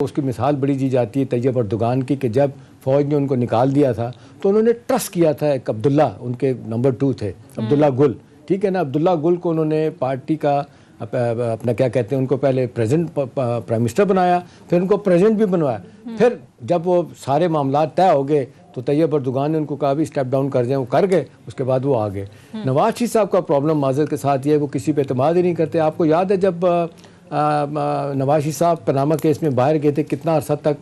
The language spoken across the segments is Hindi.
उसकी मिसाल बड़ी दी जाती है तैयब अर्दोगान की कि जब फ़ौज ने उनको निकाल दिया था तो उन्होंने ट्रस्ट किया था एक अब्दुल्ला, उनके नंबर 2 थे अब्दुल्ला गुल, ठीक है ना। अब्दुल्ला गुल को उन्होंने पार्टी का अपना क्या कहते हैं, उनको पहले प्रेसिडेंट प्राइम मिनिस्टर बनाया, फिर उनको प्रेसिडेंट भी बनवाया। फिर जब वो सारे मामला तय हो गए तो तैयब अर्दोगान ने उनको कहा भी स्टेप डाउन कर जाए, वो कर गए, उसके बाद वो आ गए। नवाज शरीफ साहब का प्रॉब्लम माजरत के साथ ये है वो किसी पे एतमाद ही नहीं करते। आपको याद है जब नवाज शरीफ साहब पनामा केस में बाहर गए थे, कितना अर्सा तक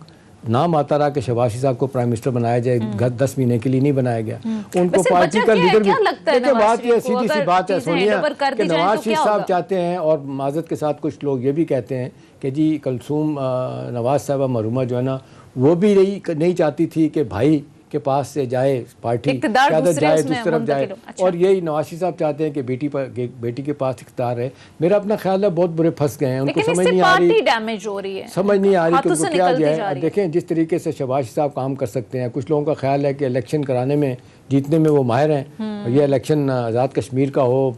नाम आता रहा कि शहबाज शरीफ साहब को प्राइम मिनिस्टर बनाया जाए, 10 महीने के लिए नहीं बनाया गया। उनको पार्टी का लीडर भी देखिए, बात ये सीधी सी बात है सोनिया कि नवाज शरीफ साहब चाहते हैं, और माजरत के साथ कुछ लोग ये भी कहते हैं कि जी कलसूम नवाज साहबा मरूमा जो है ना, वो भी नहीं चाहती थी कि भाई के पास से जाए पार्टी, ज़्यादा जाए दूसरी तरफ जाए। अच्छा। और यही नवाज शरीफ साहब चाहते हैं कि बेटी के पास इख्तियार है। मेरा अपना ख्याल है बहुत बुरे फंस गए हैं, उनको समझ नहीं आ रही, डैमेज हो रही है, समझ नहीं आ रही कि उनको क्या जाए। देखें जिस तरीके से शहबाज साहब काम कर सकते हैं, कुछ लोगों का ख्याल है कि इलेक्शन कराने में जीतने में वो माहिर हैं। ये इलेक्शन आज़ाद कश्मीर का हो,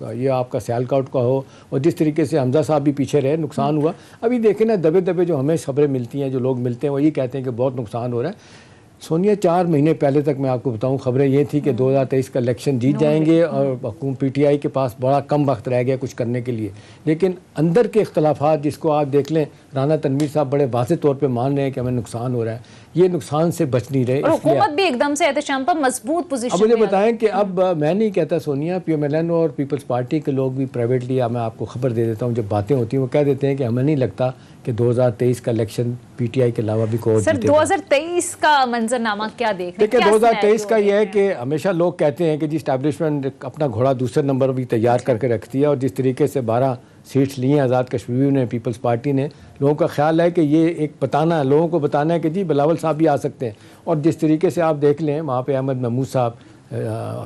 ये आपका सियालकोट का हो, और जिस तरीके से हमजा साहब भी पीछे रहे, नुकसान हुआ। अभी देखें ना, दबे दबे जो हमें खबरें मिलती हैं, जो लोग मिलते हैं वो ये कहते हैं कि बहुत नुकसान हो रहा है। सोनिया 4 महीने पहले तक मैं आपको बताऊं खबरें ये थी कि 2023 का इलेक्शन जीत जाएंगे और हुकूमत पीटीआई के पास बड़ा कम वक्त रह गया कुछ करने के लिए। लेकिन अंदर के इख्तलाफात जिसको आप देख लें, राना तनवीर साहब बड़े वाज़ेह तौर पे मान रहे हैं कि हमें नुकसान हो रहा है, ये नुकसान से बच नहीं रहे। हुकूमत भी एकदम से एहतशाम पर मजबूत पोजीशन। अब मुझे बताएं कि अब मैं नहीं कहता सोनिया, PMLN और पीपल्स पार्टी के लोग भी प्राइवेटली, मैं आपको खबर दे देता हूँ, जब बातें होती हैं वो कह देते हैं कि हमें नहीं लगता कि 2023 का इलेक्शन PTI के अलावा भी कोई सर 2023 का मंजरनामा क्या देख रहे हैं? देखिए 2023 का ये है कि हमेशा लोग कहते हैं कि जी एस्टैब्लिशमेंट अपना घोड़ा दूसरे नंबर भी तैयार करके रखती है, और जिस तरीके से 12 सीट्स ली हैं आज़ाद कश्मीर ने, पीपल्स पार्टी ने, लोगों का ख्याल है कि ये एक बताना है, लोगों को बताना है कि जी बिलावल साहब भी आ सकते हैं। और जिस तरीके से आप देख लें वहाँ पे अहमद महमूद साहब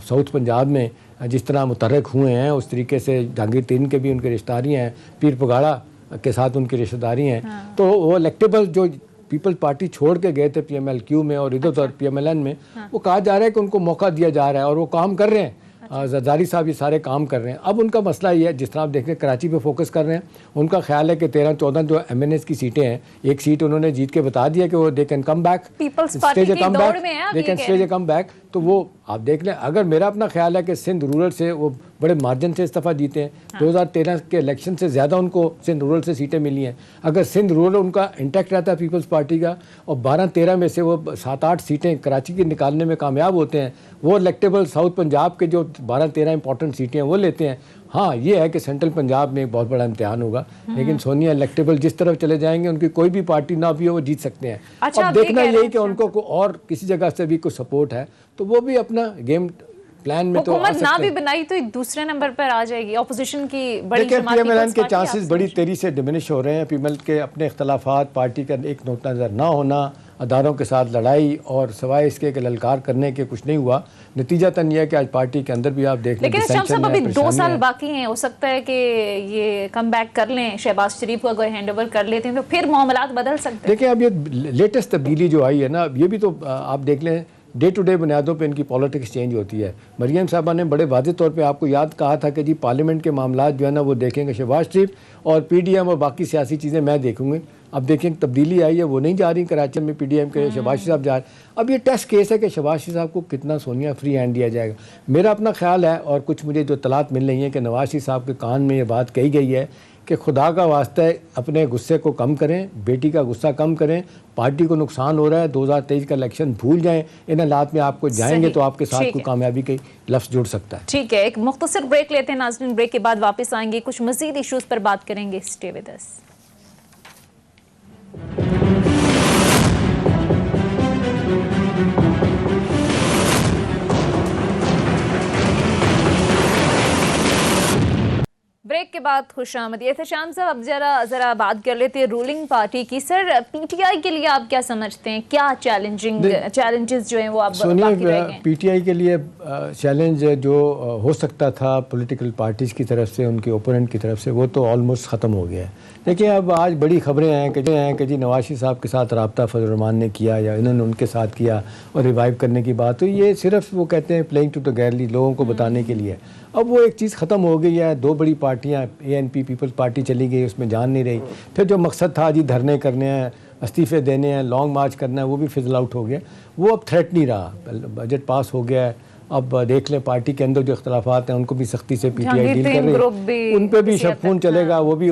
साउथ पंजाब में जिस तरह मुतहर्रिक हुए हैं, उस तरीके से जहांगीर तीन के भी उनके रिश्तेदारी हैं, पीर पगाड़ा के साथ उनकी रिश्तेदारी हैं। हाँ। तो वो इलेक्टेबल जो पीपल पार्टी छोड़ के गए थे PMLQ में और इधर उधर PMLN में, हाँ। वो कहा जा रहा है कि उनको मौका दिया जा रहा है और वो काम कर रहे हैं। जरदारी साहब ये सारे काम कर रहे हैं। अब उनका मसला ये है, जिस तरह आप देख रहे हैं कराची पे फोकस कर रहे हैं, उनका ख्याल है कि 13-14 जो MNS की सीटें हैं, एक सीट उन्होंने जीत के बता दिया कि वो they can come back, stage come back, they can stage come back. तो वो आप देख लें, अगर मेरा अपना ख्याल है कि सिंध रूरल से वो बड़े मार्जिन से इस्तीफा जीते हैं। हाँ। 2013 के इलेक्शन से ज़्यादा उनको सिंध रूरल से सीटें मिली हैं। अगर सिंध रूरल उनका इंटैक्ट रहता है पीपल्स पार्टी का, और 12-13 में से वो 7-8 सीटें कराची की निकालने में कामयाब होते हैं, वो इलेक्टेबल साउथ पंजाब के जो 12-13 इंपॉर्टेंट सीटें हैं वो लेते हैं। हाँ, ये है कि सेंट्रल पंजाब में बहुत बड़ा इम्तिहान होगा, लेकिन सोनिया इलेक्टेबल जिस तरफ चले जाएंगे, उनकी कोई भी पार्टी ना भी हो, वो जीत सकते हैं। अच्छा, अब देखना यही कि उनको और किसी जगह से भी कुछ सपोर्ट है तो वो भी अपना गेम प्लान में तो आ सकते हैं। ना भी बनाई तो एक दूसरे नंबर पर आ जाएगी ऑपोजिशन की बड़ी जमात। PMLN के चांसेस बड़ी तेजी से डिमिनिश हो रहे हैं। PML के अपने इख्तलाफात, पार्टी का एक नुक्ता नज़र ना होना, अदारों के साथ लड़ाई, और सवाए इसके कि ललकार करने के कुछ नहीं हुआ। नतीजतन यह है कि आज पार्टी के अंदर भी आप देख लें, लेकिन साहब अभी 2 साल बाकी हैं, हो सकता है कि ये कम बैक कर लें, शहबाज शरीफ को अगर हैंड ओवर कर लेते हैं तो फिर मामलात बदल सकते हैं। देखिए अब ये लेटेस्ट तब्दीली जो आई है ना, ये भी तो आप देख लें, डे टू डे बुनियादों पे इनकी पॉलिटिक्स चेंज होती है। मरियम साहबा ने बड़े वाज़ेह तौर पे आपको याद कहा था कि जी पार्लियामेंट के मामला जो है ना वो देखेंगे शहबाज शरीफ, और PDM और बाकी सियासी चीज़ें मैं देखूंगी। अब देखें तब्दीली आई है, वो नहीं जा रही कराची में PDM के, शहबाज साहब जा रहे। अब ये टेस्ट केस है कि शहबाज साहब को कितना सोनिया फ्री हैंड दिया जाएगा। मेरा अपना ख्याल है, और कुछ मुझे जो तलात मिल रही है कि नवाज शरीफ साहब के कान में ये बात कही गई है कि खुदा का वास्ता है अपने गुस्से को कम करें, बेटी का गुस्सा कम करें, पार्टी को नुकसान हो रहा है, 2023 का इलेक्शन भूल जाएं, इन हालात में आपको जाएंगे तो आपके साथ कोई कामयाबी के लफ्ज़ जुड़ सकता है। ठीक है, एक मुख्तसर ब्रेक लेते हैं नाज़रीन, ब्रेक के बाद वापस आएंगे, कुछ मज़ीद इश्यूज़ पर बात करेंगे। Stay with us. ब्रेक के बाद खुशामदी। एहतशाम साहब अब जरा बात कर लेते हैं रूलिंग पार्टी की। सर PTI के लिए आप क्या समझते हैं, क्या चैलेंजेस जो हैं वो आप बाकी रह गए? PTI के लिए चैलेंज जो हो सकता था पॉलिटिकल पार्टीज़ की तरफ से, उनके ओपोनेंट की तरफ से, वो तो ऑलमोस्ट ख़त्म हो गया है। देखिए अब आज बड़ी खबरें हैं कि जी नवाज शरीफ साहब के साथ रब्ता फजल रहमान ने किया या इन्होंने उनके साथ किया और रिवाइव करने की बात, तो ये सिर्फ वो कहते हैं प्लेइंग टू द गैलरी, लोगों को बताने के लिए। अब वो एक चीज़ ख़त्म हो गई है। 2 बड़ी पार्टियाँ ANP पीपल्स पार्टी चली गई, उसमें जान नहीं रही। फिर जो मकसद था जी धरने करने हैं, इस्तीफे देने हैं, लॉन्ग मार्च करना है, वो भी फिजल आउट हो गया। वो अब थ्रेट नहीं रहा, बजट पास हो गया है। अब देख लें पार्टी के अंदर जो इख्तलाफात हैं उनको भी सख्ती से पीटीआई डील कर रही है, उन पर भी शफून चलेगा। वो भी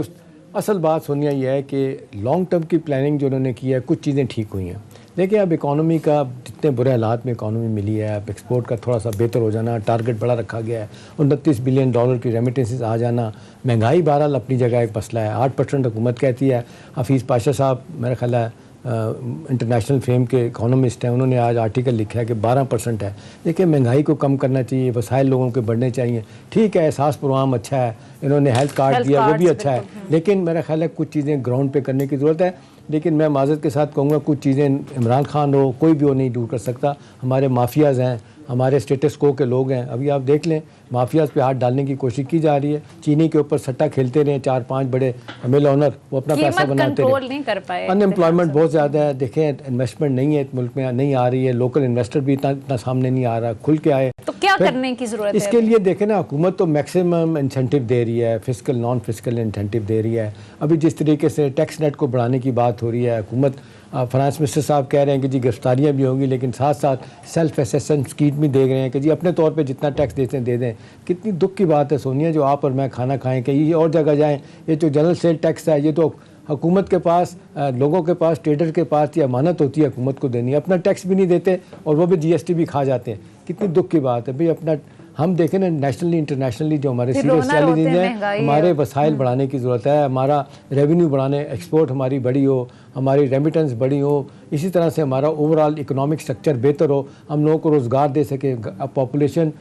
असल बात सोनिया ये है कि लॉन्ग टर्म की प्लानिंग जो उन्होंने की है, कुछ चीज़ें ठीक हुई हैं। देखिए अब इकॉनमी का जितने बुरे हालात में इकॉनमी मिली है, अब एक्सपोर्ट का थोड़ा सा बेहतर हो जाना, टारगेट बड़ा रखा गया है, 29 बिलियन डॉलर की रेमिटेंसेस आ जाना, महंगाई बहरहाल अपनी जगह एक मसला है। 8% हुकूमत कहती है। हफीज़ पाशा साहब मेरा ख्याल है इंटरनेशनल फेम के इकोनॉमिस्ट हैं, उन्होंने आज आर्टिकल लिखा है कि 12% है। देखिए महंगाई को कम करना चाहिए, वसाइल लोगों के बढ़ने चाहिए। ठीक है, एहसास प्रोग्राम अच्छा है, इन्होंने हेल्थ कार्ड दिया, वो भी अच्छा है, लेकिन मेरा ख्याल है कुछ चीज़ें ग्राउंड पे करने की ज़रूरत है। लेकिन मैं माज़रत के साथ कहूँगा कुछ चीज़ें इमरान खान हो, कोई भी वो नहीं दूर कर सकता। हमारे माफियाज़ हैं, हमारे स्टेटस को के लोग हैं। अभी आप देख लें माफियाज़ पे हाथ डालने की कोशिश की जा रही है। चीनी के ऊपर सट्टा खेलते रहे 4-5 बड़े मिल ओनर, वो अपना पैसा बनाते रहे। अनएम्प्लॉयमेंट बहुत ज़्यादा है। देखें इन्वेस्टमेंट नहीं है मुल्क में, नहीं आ रही है। लोकल इन्वेस्टर भी इतना सामने नहीं आ रहा, खुल के आए। तो क्या करने की ज़रूरत है इसके लिए? देखें ना, हुकूमत तो मैक्सिमम इंसेंटिव दे रही है, फिजिकल नॉन फिजिकल इंसेंटिव दे रही है। अभी जिस तरीके से टैक्स नेट को बढ़ाने की बात हो रही है, हुकूमत फाइनेंस मिनिस्टर साहब कह रहे हैं कि जी गिरफ्तारियाँ भी होंगी, लेकिन साथ साथ सेल्फ असेसमेंट स्कीम भी दे रहे हैं कि जी अपने तौर पे जितना टैक्स देते हैं दे दें। कितनी दुख की बात है सोनिया, जो आप और मैं खाना खाएं कि ये और जगह जाएं। ये जो जनरल सेल टैक्स है, ये तो हुकूमत के पास, लोगों के पास, ट्रेडर के पास ये अमानत होती है हुकूमत को देनी। अपना टैक्स भी नहीं देते और वो भी GST भी खा जाते हैं। कितनी दुख की बात है भाई। अपना हम देखें ना, नेशनली इंटरनेशनली जो हमारे सीरियस चैलेंजेस हैं, हमारे वसाइल बढ़ाने की ज़रूरत है। हमारा रेवेन्यू बढ़ाने, एक्सपोर्ट हमारी बड़ी हो, हमारी रेमिटेंस बड़ी हो, इसी तरह से हमारा ओवरऑल इकोनॉमिक स्ट्रक्चर बेहतर हो, हम लोगों को रोज़गार दे सके। पॉपुलेशन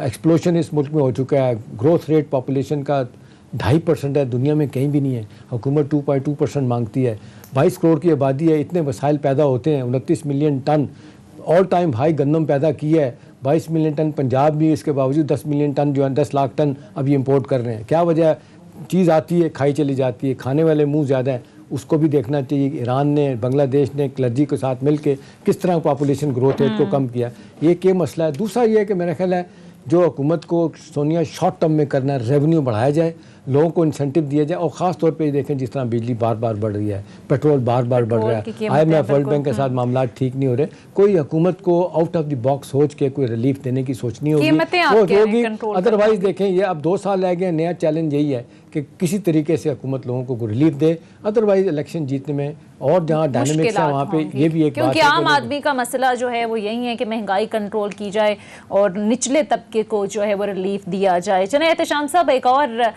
एक्सप्लोशन इस मुल्क में हो चुका है। ग्रोथ रेट पॉपुलेशन का 2.5% है, दुनिया में कहीं भी नहीं है। हुकूमत 2.2% मांगती है। 22 करोड़ की आबादी है, इतने वसाइल पैदा होते हैं। 29 million ton all time high गंदम पैदा की है। 22 मिलियन टन पंजाब भी, इसके बावजूद 10 मिलियन टन जो है 10 लाख टन अभी इंपोर्ट कर रहे हैं। क्या वजह है? चीज़ आती है, खाई चली जाती है, खाने वाले मुंह ज़्यादा हैं। उसको भी देखना चाहिए। ईरान ने, बांग्लादेश ने क्लर्जी के साथ मिलकर किस तरह पॉपुलेशन ग्रोथ रेट को कम किया, एक ये मसला है। दूसरा ये है कि मेरा ख्याल है जो हुकूमत को सोनिया शॉर्ट टर्म में करना है, रेवेन्यू बढ़ाया जाए, लोगों को इंसेंटिव दिया जाए। और ख़ास तौर पे देखें जिस तरह बिजली बार बार बढ़ रही है, पेट्रोल बार बार बढ़ रहा है, IMF वर्ल्ड बैंक के साथ मामला ठीक नहीं हो रहे। कोई हुकूमत को आउट ऑफ द बॉक्स सोच के कोई रिलीफ देने की सोचनी होगी, वो होगी। अदरवाइज देखें ये अब 2 साल रह गए, नया चैलेंज यही है कि किसी तरीके से हुकूमत लोगों को रिलीफ दे। अदरवाइज इलेक्शन जीतने में और जहाँ डायनेमिक्स है वहाँ पे ये भी एक क्योंकि आम आदमी का मसला जो है वो यही है कि महंगाई कंट्रोल की जाए और निचले तबके को जो है वो रिलीफ दिया जाए। चले एहतशाम साहब, एक और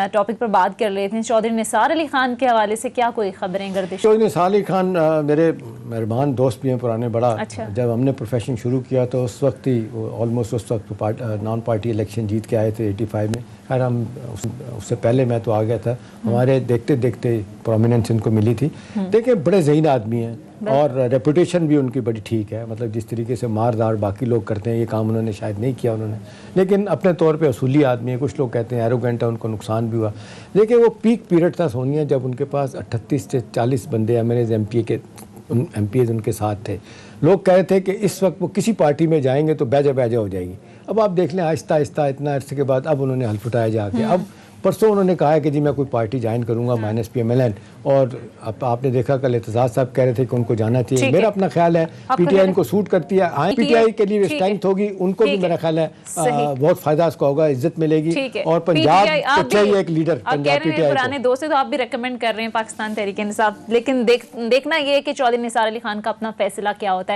टॉपिक पर बात कर लेते हैं। चौधरी निसार अली खान के हवाले से क्या कोई खबरें गर्दिश? चौधरी निसार अली खान मेरे मेहरबान दोस्त भी हैं पुराने, बड़ा। अच्छा। जब हमने प्रोफेशन शुरू किया तो उस वक्त ही ऑलमोस्ट उस वक्त नॉन पार्टी इलेक्शन जीत के आए थे 85 में। खैर हम उससे पहले मैं तो आ गया था। हमारे देखते देखते प्रोमिनेंस इनको मिली थी। देखिए बड़े ज़हीन आदमी हैं और रेपुटेशन भी उनकी बड़ी ठीक है। मतलब जिस तरीके से मारदार बाकी लोग करते हैं ये काम उन्होंने शायद नहीं किया उन्होंने, लेकिन अपने तौर पे असूली आदमी है। कुछ लोग कहते हैं एरोगेंट है, उनको नुकसान भी हुआ। देखिए वो पीक पीरियड था सोनिया, जब उनके पास 38 से 40 बंदे MPs उनके साथ थे। लोग कह रहे थे कि इस वक्त वो किसी पार्टी में जाएंगे तो बैजा हो जाएगी। अब आप देख लें आहिस्ता आहिस्ता इतना अरसे के बाद अब उन्होंने हल्फ उठाया जाके। अब परसों उन्होंने कहा है कि जी मैं कोई पार्टी ज्वाइन करूंगा -PMLN। और अब आपने देखा कल एतजाज साहब कह रहे थे कि उनको जाना चाहिए। मेरा अपना ख्याल है PTI इनको सूट करती है। PTI के लिए स्ट्रेंथ होगी, उनको भी मेरा ख्याल है बहुत फायदा इसका होगा, इज्जत मिलेगी। और पंजाब को चाहिए एक लीडर। पंजाब PTI पुराने दोस्त तो आप भी रेकमेंड कर रहे हैं पाकिस्तान तहरीक इंसाफ, लेकिन देखना ये है कि चौधरी निसार अली खान का अपना फैसला क्या होता है।